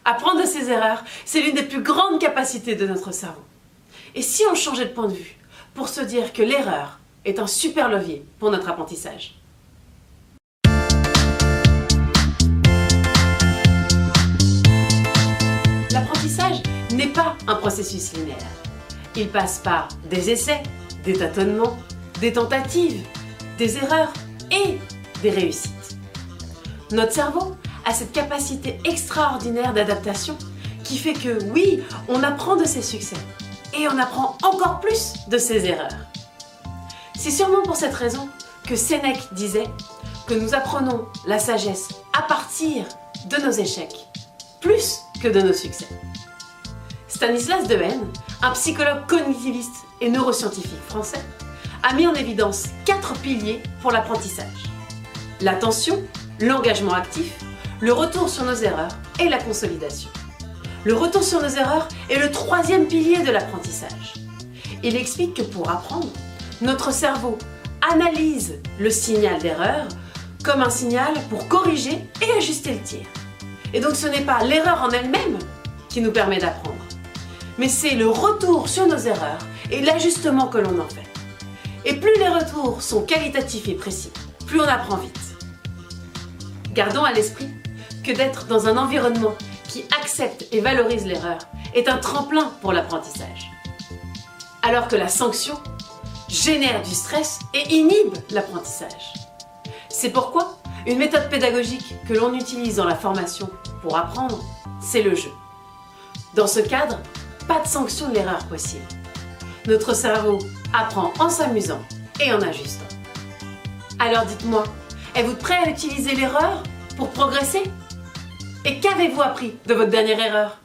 Apprendre de ses erreurs, c'est l'une des plus grandes capacités de notre cerveau. Et si on changeait de point de vue pour se dire que l'erreur est un super levier pour notre apprentissage? L'apprentissage n'est pas un processus linéaire. Il passe par des essais, des tâtonnements, des tentatives, des erreurs et des réussites. Notre cerveau a cette capacité extraordinaire d'adaptation qui fait que oui, on apprend de ses succès et on apprend encore plus de ses erreurs. C'est sûrement pour cette raison que Sénèque disait que nous apprenons la sagesse à partir de nos échecs, plus que de nos succès. Stanislas Dehaene, un psychologue cognitiviste et neuroscientifique français, a mis en évidence 4 piliers pour l'apprentissage: l'attention, l'engagement actif, le retour sur nos erreurs et la consolidation. Le retour sur nos erreurs est le 3e pilier de l'apprentissage. Il explique que pour apprendre, notre cerveau analyse le signal d'erreur comme un signal pour corriger et ajuster le tir. Et donc ce n'est pas l'erreur en elle-même qui nous permet d'apprendre, mais c'est le retour sur nos erreurs et l'ajustement que l'on en fait. Et plus les retours sont qualitatifs et précis, plus on apprend vite. Gardons à l'esprit que d'être dans un environnement qui accepte et valorise l'erreur est un tremplin pour l'apprentissage. Alors que la sanction génère du stress et inhibe l'apprentissage. C'est pourquoi une méthode pédagogique que l'on utilise dans la formation pour apprendre, c'est le jeu. Dans ce cadre, pas de sanction de l'erreur possible. Notre cerveau apprend en s'amusant et en ajustant. Alors dites-moi, êtes-vous prêt à utiliser l'erreur pour progresser? Et qu'avez-vous appris de votre dernière erreur?